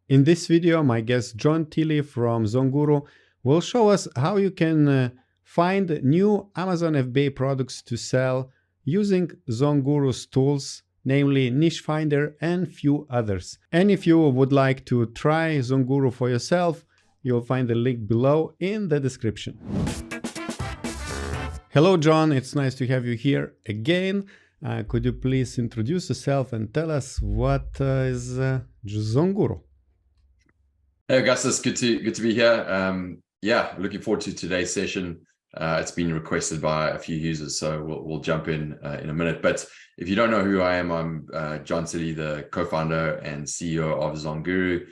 In this video, my guest John Tilley from ZonGuru will show us how you can find new Amazon FBA products to sell using ZonGuru's tools, namely Niche Finder and few others. And if you would like to try ZonGuru for yourself, you'll find the link below in the description. Hello, John. It's nice to have you here again. Could you please introduce yourself and tell us what is ZonGuru? Hey, Augustus, good to be here. Yeah, looking forward to today's session. It's been requested by a few users, so we'll jump in a minute. But if you don't know who I am, I'm John Tilley, the co-founder and CEO of ZonGuru.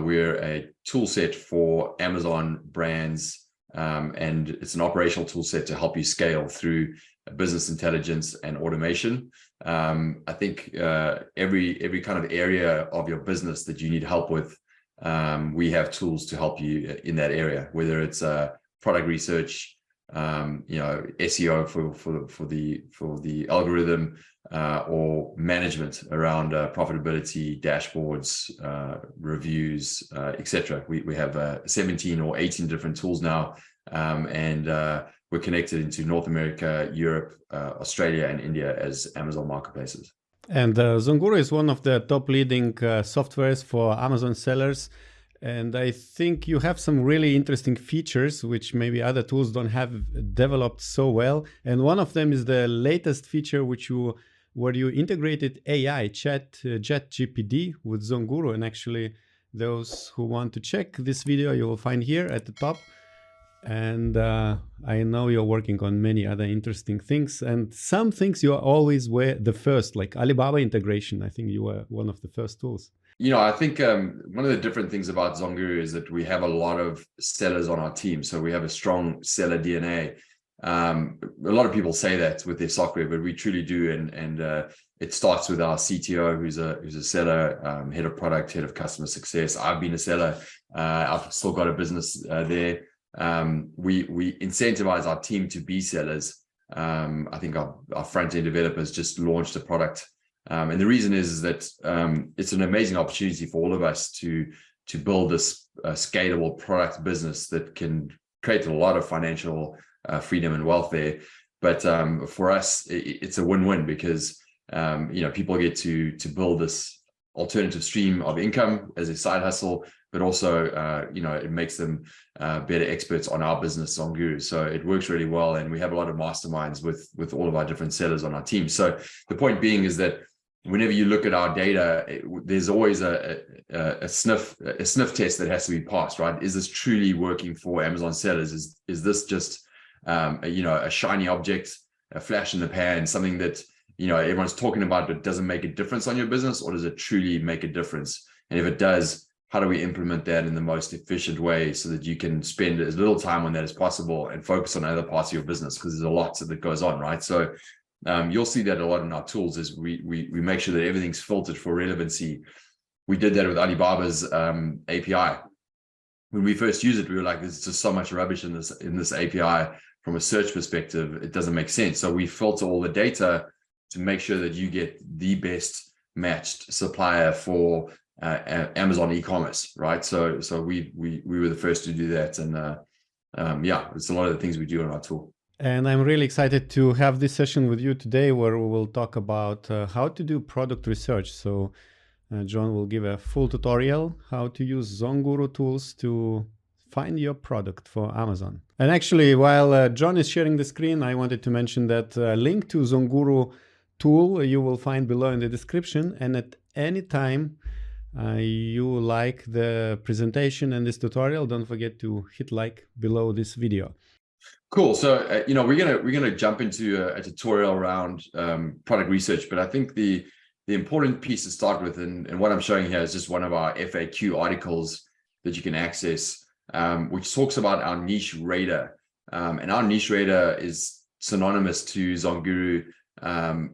We're a tool set for Amazon brands, and it's an operational tool set to help you scale through business intelligence and automation. I think every kind of area of your business that you need help with, we have tools to help you in that area, whether it's product research, SEO for the algorithm, or management around profitability, dashboards, reviews, etc. We have 17 or 18 different tools now, and we're connected into North America, Europe, Australia, and India as Amazon marketplaces. And ZonGuru is one of the top leading softwares for Amazon sellers. And I think you have some really interesting features, which maybe other tools don't have developed so well. And one of them is the latest feature, where you integrated AI, ChatGPT with ZonGuru. And actually, those who want to check this video, you will find here at the top. And I know you're working on many other interesting things, and some things you always were the first, like Alibaba integration. I think you were one of the first tools. I think one of the different things about ZonGuru is that we have a lot of sellers on our team. So we have a strong seller DNA. A lot of people say that with their software, but we truly do. And it starts with our CTO, who's a seller, head of product, head of customer success. I've been a seller. I've still got a business there. We incentivize our team to be sellers. I think our front-end developers just launched a product. And the reason is that it's an amazing opportunity for all of us to build this scalable product business that can create a lot of financial freedom and wealth there. But for us, it's a win-win because people get to build this alternative stream of income as a side hustle, but also it makes them better experts on our business, ZonGuru. So it works really well, and we have a lot of masterminds with all of our different sellers on our team. So the point being is that whenever you look at our data, there's always a sniff test that has to be passed, right? Is this truly working for Amazon sellers? Is this just a shiny object, a flash in the pan, something that everyone's talking about but doesn't make a difference on your business, or does it truly make a difference? And if it does, how do we implement that in the most efficient way so that you can spend as little time on that as possible and focus on other parts of your business? Because there's a lot that goes on, right? So you'll see that a lot in our tools is we make sure that everything's filtered for relevancy. We did that with Alibaba's API. When we first used it, we were like, there's just so much rubbish in this API from a search perspective. It doesn't make sense. So we filter all the data to make sure that you get the best matched supplier for Amazon e-commerce, right? So we were the first to do that, and it's a lot of the things we do on our tool. And I'm really excited to have this session with you today, where we will talk about how to do product research. So John will give a full tutorial how to use ZonGuru tools to find your product for Amazon. And actually, while John is sharing the screen, I wanted to mention that link to ZonGuru tool you will find below in the description. And at any time you like the presentation and this tutorial, don't forget to hit like below this video. Cool. So we're gonna jump into a tutorial around product research, but I think the important piece to start with, and what I'm showing here is just one of our FAQ articles that you can access, which talks about our niche radar, and our niche radar is synonymous to ZonGuru.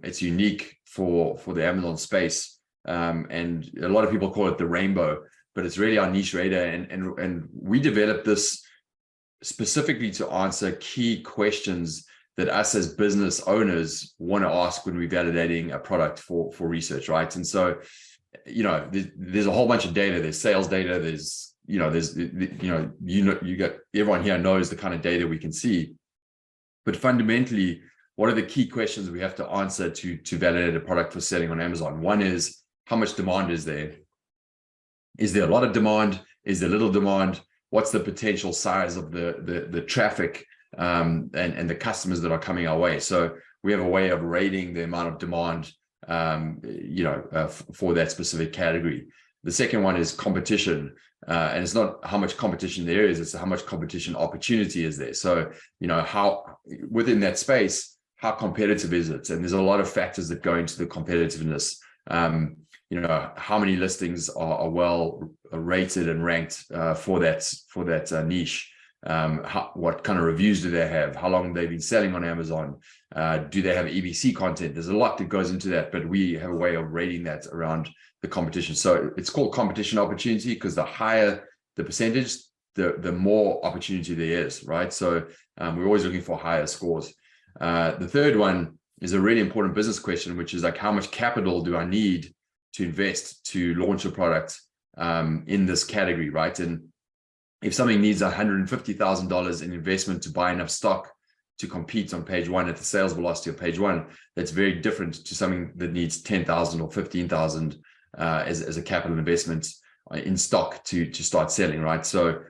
It's unique for the Amazon space, and a lot of people call it the rainbow, but it's really our niche radar, and we developed this specifically to answer key questions that us as business owners want to ask when we're validating a product for research, right? And so there's a whole bunch of data. There's sales data. There's you got everyone here knows the kind of data we can see. But fundamentally, what are the key questions we have to answer to validate a product for selling on Amazon? One is, how much demand is there? Is there a lot of demand? Is there little demand? What's the potential size of the traffic and the customers that are coming our way? So we have a way of rating the amount of demand for that specific category. The second one is competition. And it's not how much competition there is, it's how much competition opportunity is there. So, how within that space, how competitive is it? And there's a lot of factors that go into the competitiveness. How many listings are well rated and ranked for that niche? What kind of reviews do they have? How long have they been selling on Amazon? Do they have EBC content? There's a lot that goes into that, but we have a way of rating that around the competition. So it's called competition opportunity because the higher the percentage, the more opportunity there is, right? So we're always looking for higher scores. The third one is a really important business question, which is like, how much capital do I need to invest to launch a product in this category, right? And if something needs $150,000 in investment to buy enough stock to compete on page one at the sales velocity of page one, that's very different to something that needs 10,000 or 15,000 as a capital investment in stock to start selling, right? So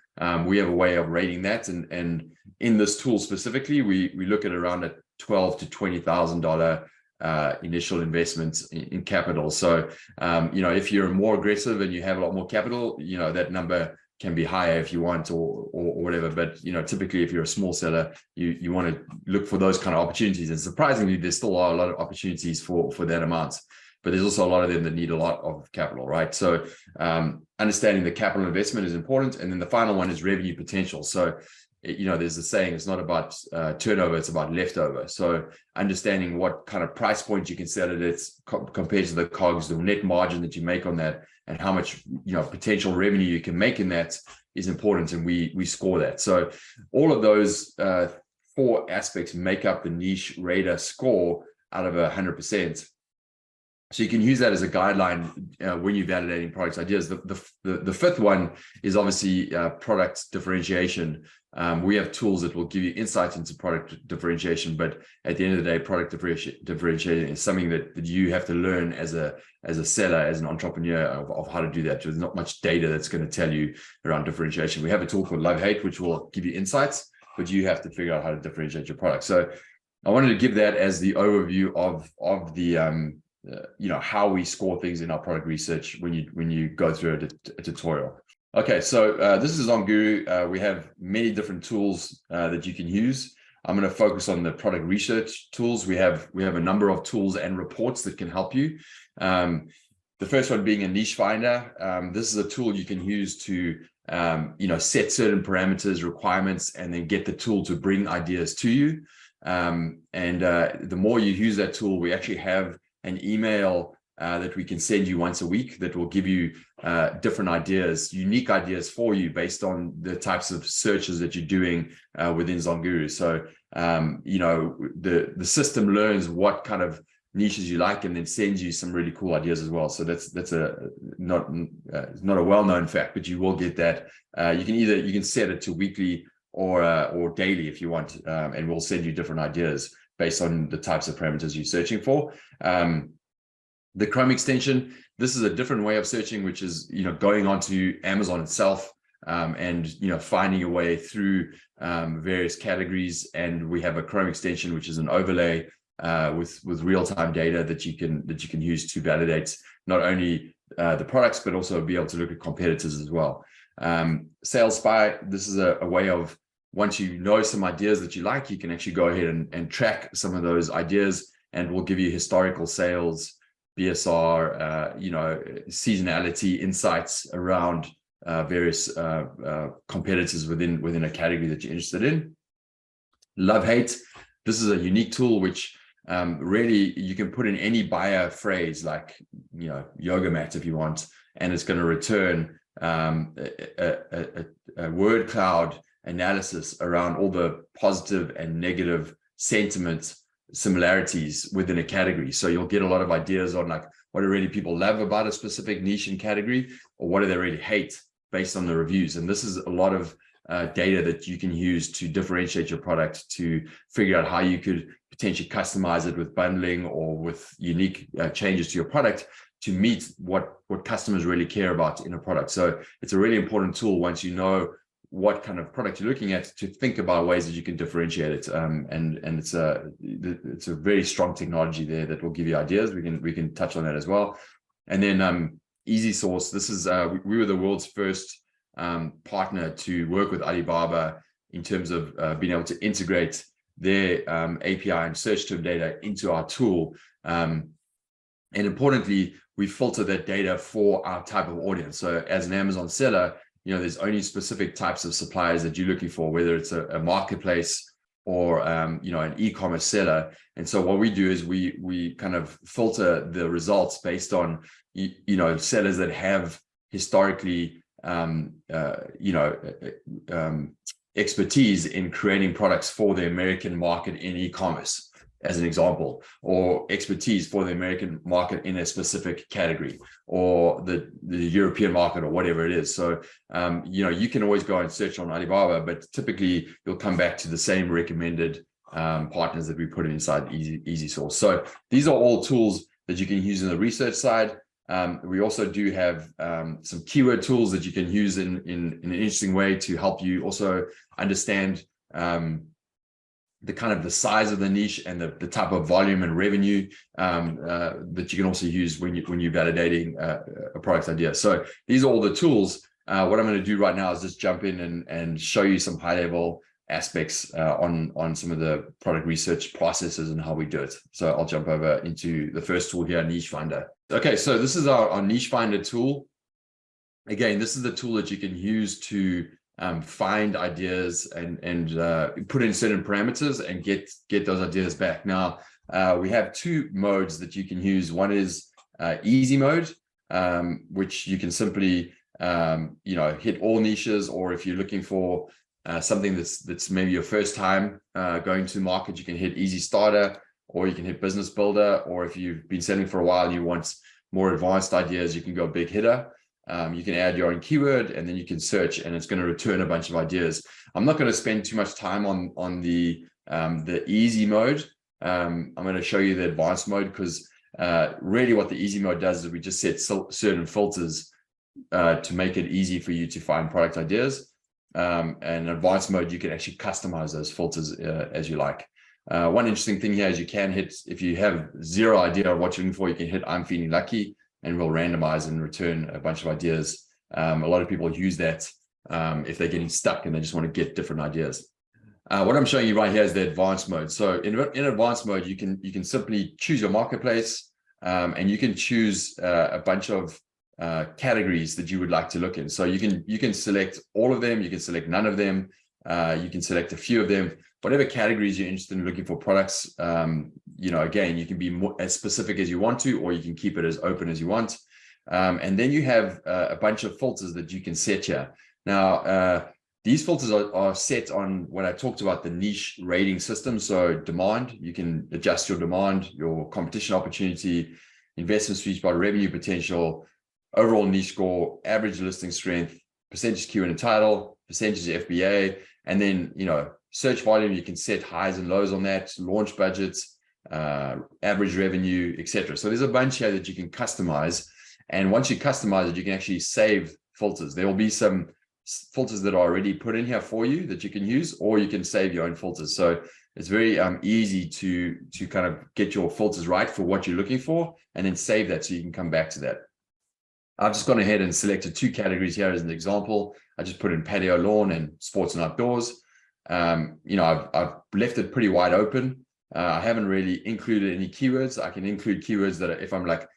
we have a way of rating that, and in this tool specifically, we look at around a $12,000 to $20,000 initial investments in capital. So if you're more aggressive and you have a lot more capital, that number can be higher if you want or whatever. But typically if you're a small seller, you want to look for those kind of opportunities. And surprisingly, there still are a lot of opportunities for that amount, but there's also a lot of them that need a lot of capital, right? So understanding the capital investment is important. And then the final one is revenue potential. So there's a saying, it's not about turnover, it's about leftover. So understanding what kind of price point you can sell it at compared to the COGS, the net margin that you make on that, and how much potential revenue you can make in that is important, and we score that. So all of those four aspects make up the Niche Radar score out of 100%. So you can use that as a guideline when you're validating product ideas. The fifth one is obviously product differentiation. We have tools that will give you insight into product differentiation, but at the end of the day, product differentiation is something that you have to learn as a seller, as an entrepreneur, of how to do that. There's not much data that's going to tell you around differentiation. We have a tool called Love Hate, which will give you insights, but you have to figure out how to differentiate your product. So I wanted to give that as the overview of the how we score things in our product research when you go through a tutorial. Okay, so this is ZonGuru. We have many different tools that you can use. I'm going to focus on the product research tools. We have a number of tools and reports that can help you. The first one being a niche finder. This is a tool you can use to set certain parameters, requirements, and then get the tool to bring ideas to you. The more you use that tool, we actually have an email that we can send you once a week that will give you different ideas, unique ideas for you based on the types of searches that you're doing within ZonGuru. So, the system learns what kind of niches you like and then sends you some really cool ideas as well. So that's not a well-known fact, but you will get that. You can set it to weekly or daily if you want, and we'll send you different ideas based on the types of parameters you're searching for. The Chrome extension, this is a different way of searching, which is, going onto Amazon itself and, finding your way through various categories. And we have a Chrome extension, which is an overlay with real-time data that you can use to validate not only the products, but also be able to look at competitors as well. Sales Spy, this is a way of, once you know some ideas that you like, you can actually go ahead and track some of those ideas, and we'll give you historical sales, BSR, seasonality insights around various competitors within a category that you're interested in. Love Hate, this is a unique tool which really you can put in any buyer phrase like yoga mat if you want, and it's going to return a word cloud analysis around all the positive and negative sentiment similarities within a category. So you'll get a lot of ideas on like what do really people love about a specific niche and category, or what do they really hate based on the reviews. And this is a lot of data that you can use to differentiate your product, to figure out how you could potentially customize it with bundling or with unique changes to your product to meet what customers really care about in a product. So it's a really important tool once you know what kind of product you're looking at, to think about ways that you can differentiate it. And it's a very strong technology there that will give you ideas. We can touch on that as well. And then Easy Source. This is we were the world's first partner to work with Alibaba in terms of being able to integrate their API and search term data into our tool. And importantly, we filter that data for our type of audience. So as an Amazon seller, there's only specific types of suppliers that you're looking for, whether it's a marketplace or an e-commerce seller. And so what we do is we kind of filter the results based on sellers that have historically expertise in creating products for the American market in e-commerce, as an example, or expertise for the American market in a specific category, or the European market, or whatever it is. So, you can always go and search on Alibaba, but typically you'll come back to the same recommended partners that we put inside Easy Source. So these are all tools that you can use in the research side. We also do have some keyword tools that you can use in an interesting way to help you also understand the kind of the size of the niche and the type of volume and revenue that you can also use when you're validating a product idea. So these are all the tools. What I'm going to do right now is just jump in and show you some high level aspects on some of the product research processes and how we do it. So I'll jump over into the first tool here, Niche Finder. Okay, so this is our Niche Finder tool. Again, this is the tool that you can use to find ideas and put in certain parameters and get those ideas back. Now, we have two modes that you can use. One is easy mode, which you can simply hit all niches, or if you're looking for something that's maybe your first time going to market, you can hit easy starter, or you can hit business builder, or if you've been selling for a while and you want more advanced ideas, you can go big hitter. You can add your own keyword, and then you can search, and it's going to return a bunch of ideas. I'm not going to spend too much time on the easy mode. I'm going to show you the advanced mode, because really what the easy mode does is we just set certain filters to make it easy for you to find product ideas. And advanced mode, you can actually customize those filters as you like. One interesting thing here is you can hit, if you have zero idea of what you're looking for, you can hit I'm feeling lucky, and we'll randomize and return a bunch of ideas. A lot of people use that if they're getting stuck and they just want to get different ideas. What I'm showing you right here is the advanced mode. So in advanced mode, you can simply choose your marketplace, and you can choose a bunch of categories that you would like to look in. So you can select all of them, you can select none of them, you can select a few of them. Whatever categories you're interested in looking for products, again, you can be as specific as you want to, or you can keep it as open as you want. And then you have a bunch of filters that you can set here. Now, these filters are set on when I talked about the niche rating system. So demand, you can adjust your demand, your competition opportunity, investment sweet spot, revenue potential, overall niche score, average listing strength, percentage keyword and title, percentage FBA, and then, search volume, you can set highs and lows on that, launch budgets, average revenue, etc. So there's a bunch here that you can customize. And once you customize it, you can actually save filters. There will be some filters that are already put in here for you that you can use, or you can save your own filters. So it's very easy to kind of get your filters right for what you're looking for, and then save that so you can come back to that. I've just gone ahead and selected two categories here as an example. I just put in patio, lawn, and sports and outdoors. I've left it pretty wide open. I haven't really included any keywords. I can include keywords that if I'm like,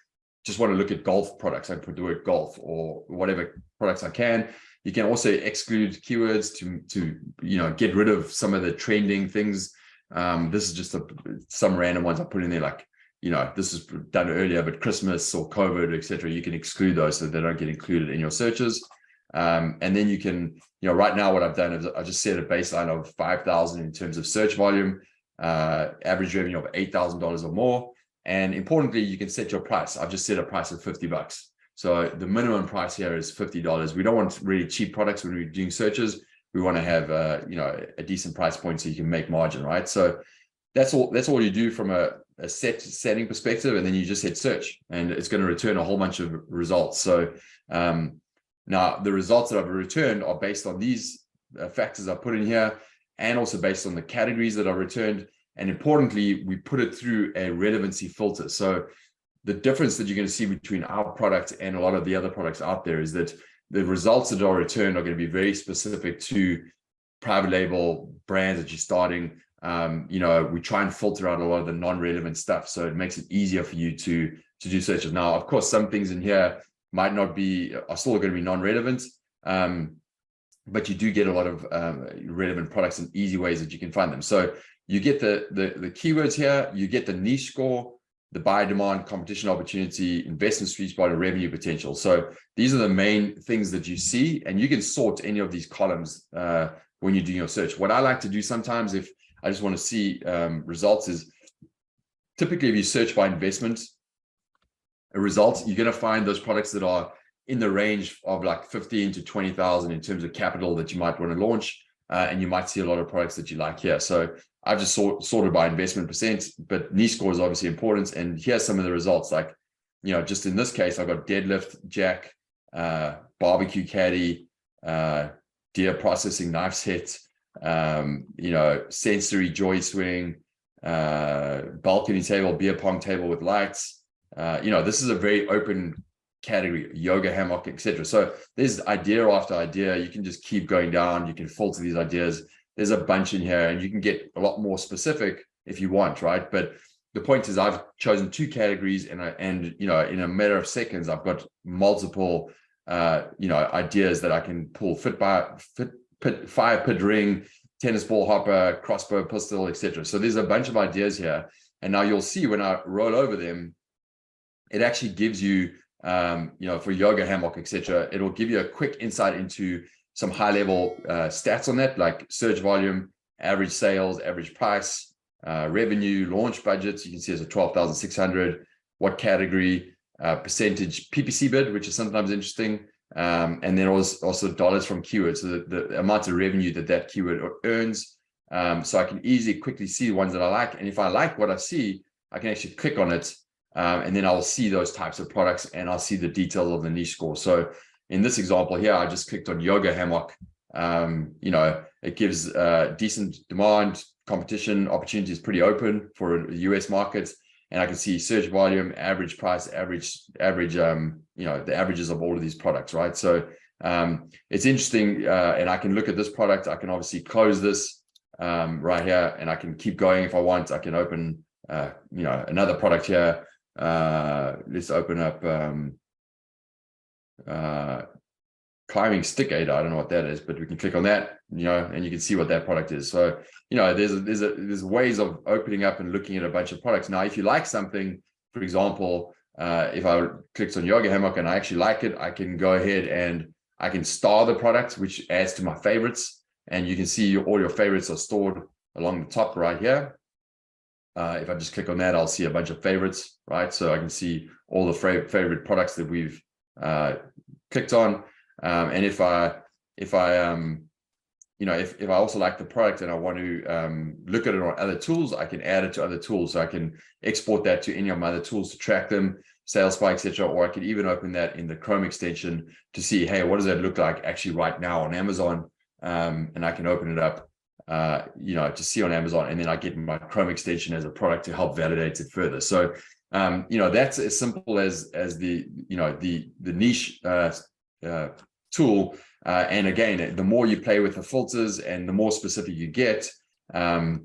just want to look at golf products, I put the word golf, or whatever products I can. You can also exclude keywords to get rid of some of the trending things. This is just some random ones I put in there, like, this is done earlier, but Christmas or COVID, etc. You can exclude those so they don't get included in your searches. And then you can, right now what I've done is I just set a baseline of 5,000 in terms of search volume, average revenue of $8,000 or more. And importantly, you can set your price. I've just set a price of $50. So the minimum price here is $50. We don't want really cheap products when we're doing searches. We want to have a decent price point so you can make margin, right? So that's all you do from a setting perspective, and then you just hit search, and it's going to return a whole bunch of results. So now the results that I've returned are based on these factors I put in here, and also based on the categories that are returned. And importantly, we put it through a relevancy filter. So the difference that you're going to see between our product and a lot of the other products out there is that the results that are returned are going to be very specific to private label brands that you're starting. We try and filter out a lot of the non-relevant stuff, so it makes it easier for you to do searches. Now, of course, some things in here are still going to be non-relevant, but you do get a lot of relevant products and easy ways that you can find them. So you get the keywords here, you get the niche score, the buyer demand, competition opportunity, investment sweet spot, and revenue potential. So these are the main things that you see, and you can sort any of these columns when you're doing your search. What I like to do sometimes, if I just want to see results, is typically if you search by investment results, you're going to find those products that are in the range of like 15 to 20,000 in terms of capital that you might want to launch, and you might see a lot of products that you like here. So I've just sorted by investment percent, but niche score is obviously important. And here's some of the results. Like, just in this case, I've got deadlift jack, barbecue caddy, deer processing knife set, sensory joy swing, balcony table, beer pong table with lights. This is a very open category, yoga hammock, etc. So there's idea after idea. You can just keep going down. You can filter these ideas. There's a bunch in here, and you can get a lot more specific if you want, right? But the point is, I've chosen 2 categories, and in a matter of seconds, I've got multiple ideas that I can pull: fire pit ring, tennis ball hopper, crossbow pistol, etc. So there's a bunch of ideas here, and now you'll see when I roll over them, it actually gives you for yoga hammock, etc. It'll give you a quick insight into some high level stats on that, like search volume, average sales, average price, revenue, launch budgets. You can see it's a 12,600. What category, percentage PPC bid, which is sometimes interesting. And then also dollars from keywords, so the amount of revenue that keyword earns. So I can easily quickly see the ones that I like. And if I like what I see, I can actually click on it. And then I'll see those types of products, and I'll see the details of the niche score. So in this example here, I just clicked on yoga hammock. It gives decent demand, competition, opportunity is pretty open for the US markets. And I can see search volume, average price, average, the averages of all of these products, right? So it's interesting. And I can look at this product. I can obviously close this right here, and I can keep going if I want. I can open, another product here. Let's open up climbing stick aid. I don't know what that is, but we can click on that, and you can see what that product is. So, there's ways of opening up and looking at a bunch of products. Now, if you like something, for example, if I clicked on yoga hammock and I actually like it, I can go ahead and I can star the product, which adds to my favorites. And you can see all your favorites are stored along the top right here. If I just click on that, I'll see a bunch of favorites, right? So I can see all the favorite products that we've clicked on. And if I also like the product and I want to look at it on other tools, I can add it to other tools. So I can export that to any of my other tools to track them, SalesFly, etc. Or I could even open that in the Chrome extension to see, hey, what does that look like actually right now on Amazon? And I can open it up, to see on Amazon, and then I get my Chrome extension as a product to help validate it further. So, that's as simple as the niche tool. And again, the more you play with the filters and the more specific you get, the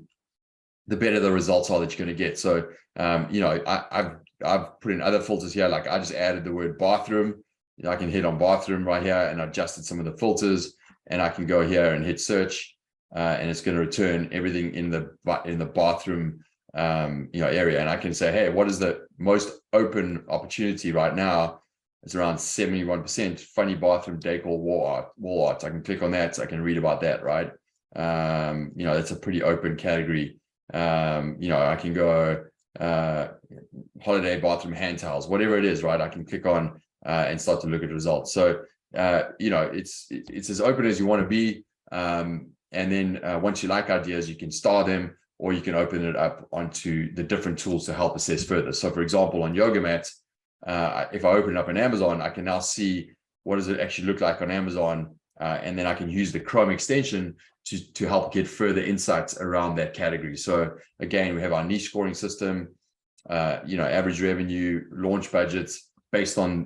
better the results are that you're going to get. So, I've put in other filters here. Like I just added the word bathroom. I can hit on bathroom right here and adjusted some of the filters, and I can go here and hit search, and it's going to return everything in the bathroom, area. And I can say, hey, what is the most open opportunity right now? It's around 71%. Funny bathroom decor wall art. I can click on that. So I can read about that, right? That's a pretty open category. I can go holiday bathroom hand towels, whatever it is, right? I can click on and start to look at results. So it's as open as you want to be. And then once you like ideas, you can star them, or you can open it up onto the different tools to help assess further. So for example, on Yoga Mat, if I open it up on Amazon, I can now see what does it actually look like on Amazon, and then I can use the Chrome extension to help get further insights around that category. So again, we have our niche scoring system, average revenue, launch budgets based on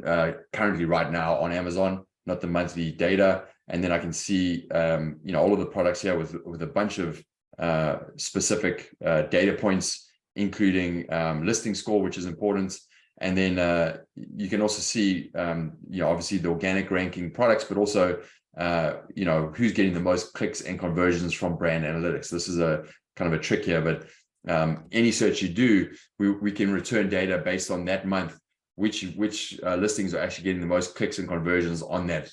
currently right now on Amazon, not the monthly data. And then I can see, all of the products here with a bunch of specific data points, including listing score, which is important. And then you can also see, obviously the organic ranking products, but also, who's getting the most clicks and conversions from brand analytics. This is a kind of a trick here, but any search you do, we can return data based on that month, which listings are actually getting the most clicks and conversions on that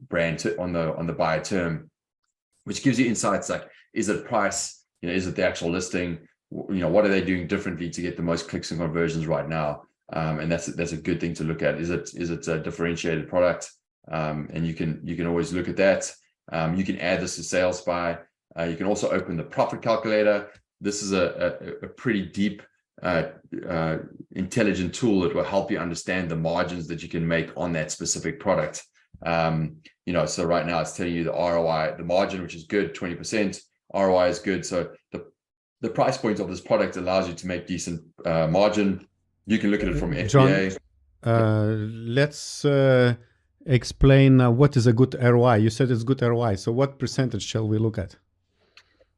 brand on the buyer term, which gives you insights like, is it price? Is it the actual listing? What are they doing differently to get the most clicks and conversions right now? And that's a good thing to look at. Is it a differentiated product? And you can always look at that. You can add this to Sales Spy. You can also open the profit calculator. This is a pretty deep, intelligent tool that will help you understand the margins that you can make on that specific product. So right now it's telling you the ROI, the margin, which is good, 20%. ROI is good. So the price point of this product allows you to make decent margin. You can look at it from FBA. John, let's explain what is a good ROI. You said it's good ROI. So what percentage shall we look at?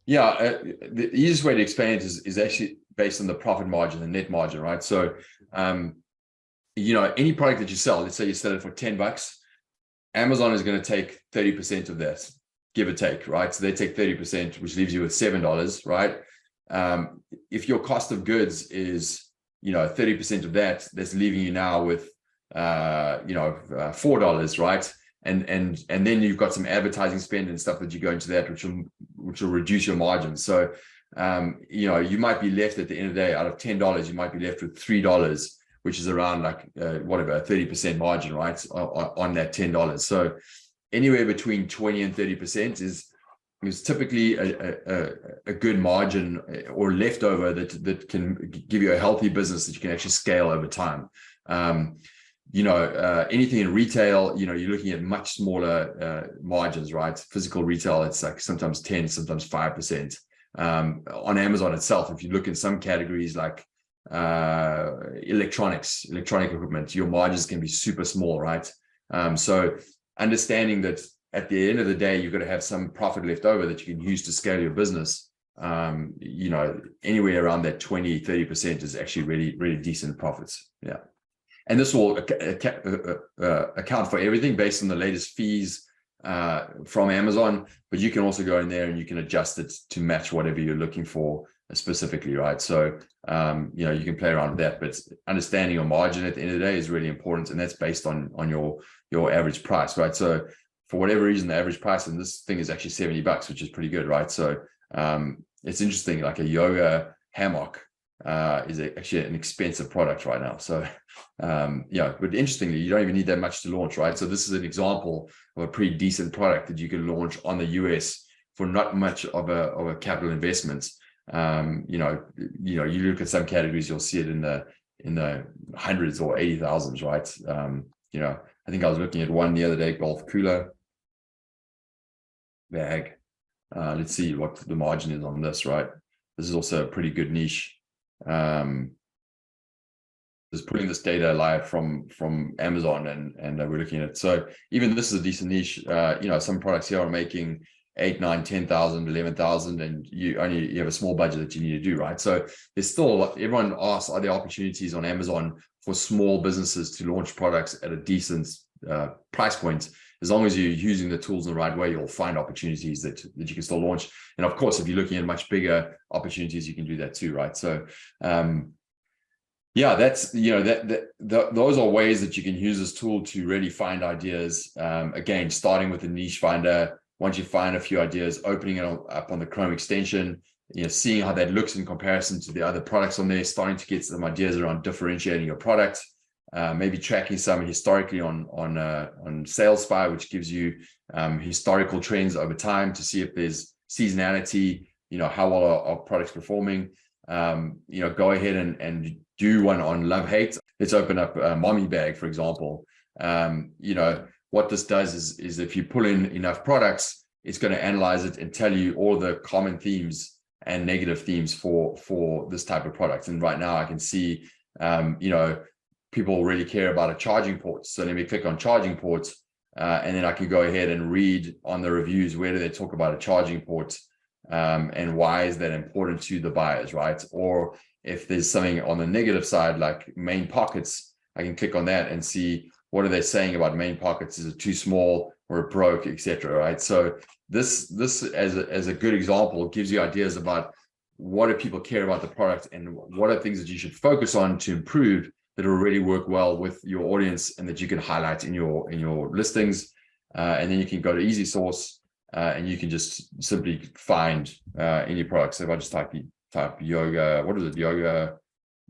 Yeah, the easiest way to explain it is actually based on the profit margin, the net margin, right? So, any product that you sell, let's say you sell it for $10, Amazon is going to take 30% of that, give or take, right? So they take 30%, which leaves you with $7, right? If your cost of goods is, 30% of that, that's leaving you now with, $4, right? And then you've got some advertising spend and stuff that you go into that, which will reduce your margins. So, you might be left at the end of the day, out of $10, you might be left with $3, which is around like, a 30% margin, right? On that $10. So anywhere between 20 and 30% is typically a good margin or leftover that can give you a healthy business that you can actually scale over time. Anything in retail, you're looking at much smaller margins, right? Physical retail, it's like sometimes 10, sometimes 5%. On Amazon itself, if you look in some categories like electronic equipment, your margins can be super small, right? So understanding that at the end of the day, you've got to have some profit left over that you can use to scale your business. Anywhere around that 20, 30% is actually really, really decent profits. Yeah. And this will account for everything based on the latest fees from Amazon, but you can also go in there and you can adjust it to match whatever you're looking for specifically, right? So, you can play around with that, but understanding your margin at the end of the day is really important. And that's based on your average price, right? So for whatever reason, the average price in this thing is actually $70, which is pretty good, right? So it's interesting, like a yoga hammock is actually an expensive product right now. So, but interestingly, you don't even need that much to launch, right? So this is an example of a pretty decent product that you can launch on the US for not much of a capital investment. You look at some categories, you'll see it in the hundreds or 80,000s, right? I think I was looking at one the other day, golf cooler bag. Let's see what the margin is on this, right? This is also a pretty good niche. Just putting this data live from Amazon and we're looking at it. So even this is a decent niche. Some products here are making 8, 9, 10,000, 11,000, and you have a small budget that you need to do, right? So there's still a lot. Everyone asks, are there opportunities on Amazon for small businesses to launch products at a decent price point? As long as you're using the tools in the right way, you'll find opportunities that you can still launch. And of course, if you're looking at much bigger opportunities, you can do that too, right? So, that's, those are ways that you can use this tool to really find ideas. Again, starting with the niche finder. Once you find a few ideas, opening it up on the Chrome extension, seeing how that looks in comparison to the other products on there, starting to get some ideas around differentiating your product, maybe tracking some historically on SalesSpy, which gives you historical trends over time to see if there's seasonality, how well are products performing. Go ahead and do one on love hate. Let's open up a mommy bag, for example. What this does is if you pull in enough products, it's going to analyze it and tell you all the common themes and negative themes for this type of product. And right now I can see, people really care about a charging port. So let me click on charging ports, and then I can go ahead and read on the reviews, where do they talk about a charging port, and why is that important to the buyers, right? Or if there's something on the negative side, like main pockets, I can click on that and see what are they saying about main pockets. Is it too small or it broke, etc. Right? So this as a good example gives you ideas about what do people care about the product and what are things that you should focus on to improve that will really work well with your audience and that you can highlight in your listings. And then you can go to Easy Source, and you can just simply find any products. So if I just type yoga, what is it?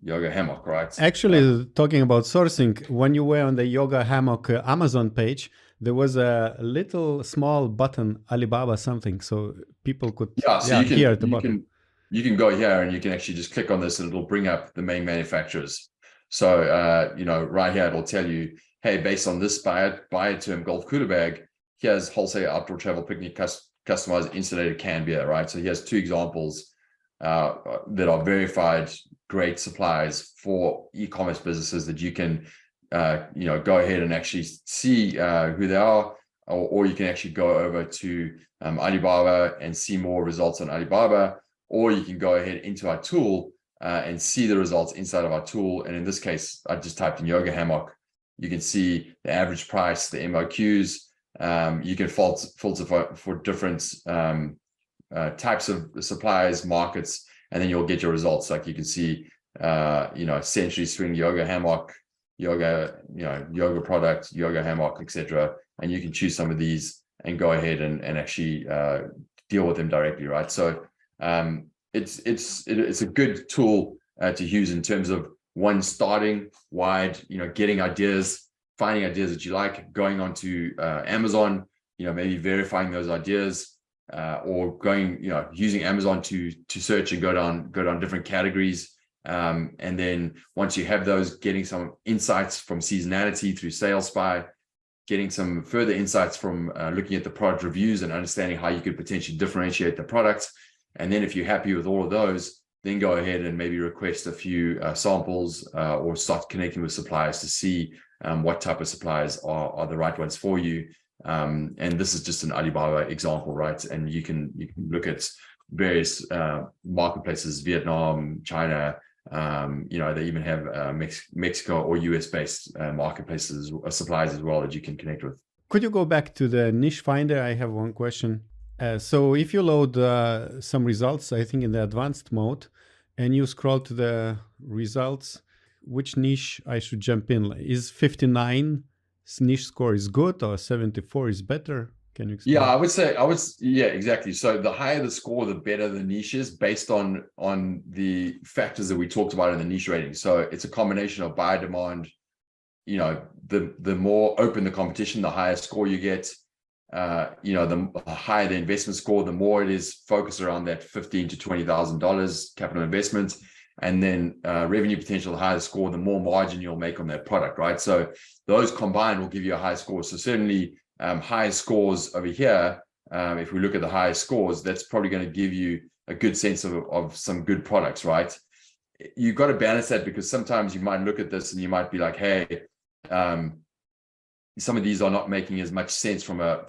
Yoga hammock, right? Actually, talking about sourcing, when you were on the yoga hammock Amazon page, there was a little small button, Alibaba something, so people could hear at the bottom. You can go here and you can actually just click on this and it'll bring up the main manufacturers. So, right here, it'll tell you, hey, based on this buyer term golf cooler bag, here's wholesale outdoor travel picnic customized insulated can beer, right? So here's two examples that are verified great supplies for e-commerce businesses that you can, go ahead and actually see who they are, or you can actually go over to Alibaba and see more results on Alibaba, or you can go ahead into our tool and see the results inside of our tool. And in this case, I just typed in yoga hammock. You can see the average price, the MOQs. You can filter for different types of suppliers, markets, and then you'll get your results. Like you can see, Century Swing yoga hammock, yoga product, yoga hammock, etc. And you can choose some of these and go ahead and actually deal with them directly, right? So it's a good tool to use in terms of one, starting wide, getting ideas, finding ideas that you like, going onto Amazon, maybe verifying those ideas, or going, using Amazon to search and go down different categories. And then once you have those, getting some insights from seasonality through SalesSpy, getting some further insights from looking at the product reviews and understanding how you could potentially differentiate the product. And then if you're happy with all of those, then go ahead and maybe request a few samples, or start connecting with suppliers to see what type of suppliers are the right ones for you. And this is just an Alibaba example, right? And you can look at various marketplaces, Vietnam, China, they even have Mexico or US based marketplaces, suppliers as well that you can connect with. Could you go back to the niche finder? I have one question. So if you load some results, I think in the advanced mode, and you scroll to the results, which niche I should jump in? Is 59 niche score is good, or 74 is better? Can you explain? Yeah, exactly. So the higher the score, the better the niche is, based on the factors that we talked about in the niche rating. So it's a combination of buyer demand. The more open the competition, the higher score you get. The higher the investment score, the more it is focused around that $15,000 to $20,000 capital investment. And then revenue potential, the higher the score, the more margin you'll make on that product, right? So those combined will give you a high score. So certainly high scores over here, if we look at the highest scores, that's probably going to give you a good sense of some good products, right? You've got to balance that, because sometimes you might look at this and you might be like, hey, some of these are not making as much sense from a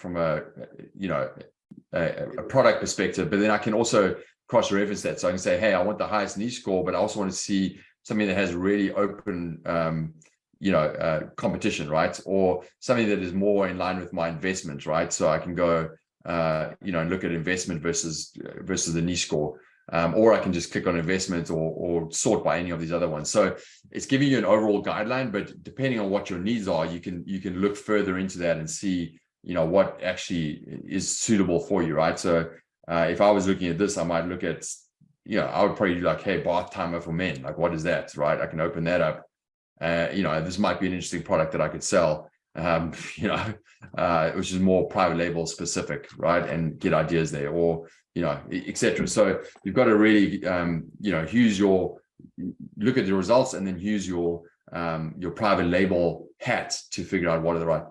product perspective, but then I can also cross-reference that. So I can say, hey, I want the highest niche score, but I also want to see something that has really open, competition, right? Or something that is more in line with my investment, right? So I can go, and look at investment versus the niche score. Or I can just click on investment or sort by any of these other ones. So it's giving you an overall guideline, but depending on what your needs are, you can look further into that and see, what actually is suitable for you, right? So if I was looking at this, I might look at I would probably do like, hey, bath timer for men. Like, what is that? Right. I can open that up. This might be an interesting product that I could sell, which is more private label specific, right? And get ideas there, or, etc. So you've got to really, look at the results and then use your private label hat to figure out what are the right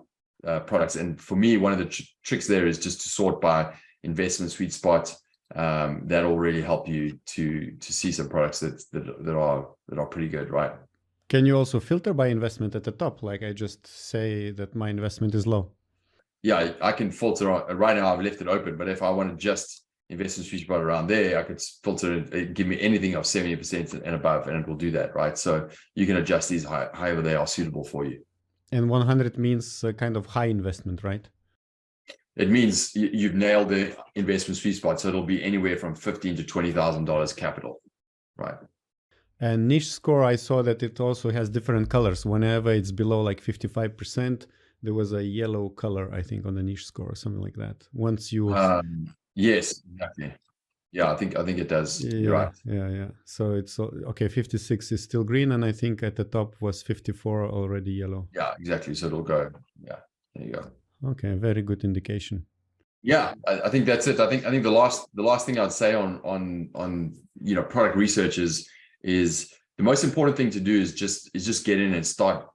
products. And for me, one of the tricks there is just to sort by investment sweet spot. That'll really help you to see some products that are pretty good, right? Can you also filter by investment at the top? Like I just say that my investment is low. Yeah, I can filter right now. I've left it open, but if I want to just invest in sweet spot around there, I could filter it, give me anything of 70% and above, and it will do that, right? So you can adjust these however they are suitable for you. And 100 means a kind of high investment, right? It means you've nailed the investment sweet spot. So it'll be anywhere from $15,000 to $20,000 capital, right? And niche score, I saw that it also has different colors. Whenever it's below like 55%, there was a yellow color, I think, on the niche score or something like that. Once you... yes, exactly. Yeah, I think it does. Yeah, You're right. Yeah. So it's okay. 56 is still green, and I think at the top was 54 already yellow. Yeah, exactly. So it'll go. Yeah, there you go. Okay, very good indication. Yeah, I think that's it. I think the last thing I'd say on product research is the most important thing to do is just get in and start.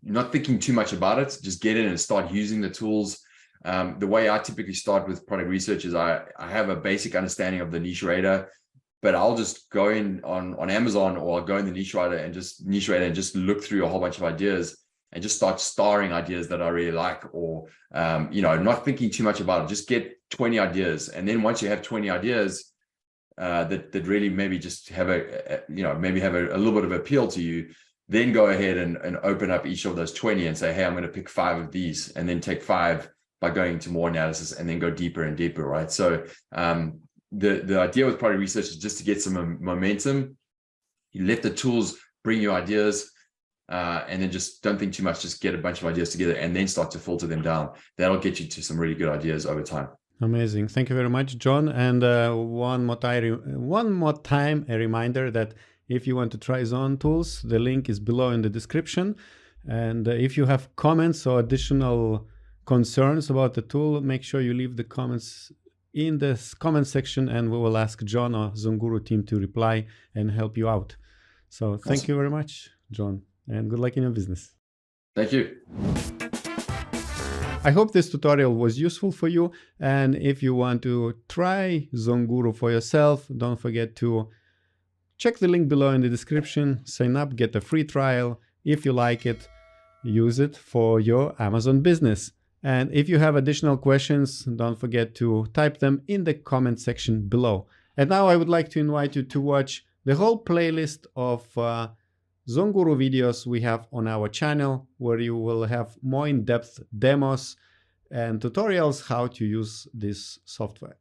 Not thinking too much about it. Just get in and start using the tools. The way I typically start with product research is I have a basic understanding of the niche radar, but I'll just go in on Amazon, or I'll go in the niche radar and just look through a whole bunch of ideas and just start starring ideas that I really like, or not thinking too much about it. Just get 20 ideas, and then once you have 20 ideas that really maybe just have a little bit of appeal to you, then go ahead and open up each of those 20 and say, hey, I'm going to pick 5 of these, and then take 5 by going into more analysis, and then go deeper and deeper, right? So the idea with product research is just to get some momentum. You let the tools bring you ideas, and then just don't think too much. Just get a bunch of ideas together and then start to filter them down. That'll get you to some really good ideas over time. Amazing. Thank you very much, John. And one more time, a reminder that if you want to try Zone Tools, the link is below in the description. And if you have comments or additional concerns about the tool, make sure you leave the comments in the comment section, and we will ask John or ZoneGuru team to reply and help you out. So thank you very much, John, and good luck in your business. Thank you. I hope this tutorial was useful for you, and if you want to try ZoneGuru for yourself, don't forget to check the link below in the description, sign up, get a free trial. If you like it, use it for your Amazon business. And if you have additional questions, don't forget to type them in the comment section below. And now I would like to invite you to watch the whole playlist of ZoneGuru videos we have on our channel, where you will have more in-depth demos and tutorials how to use this software.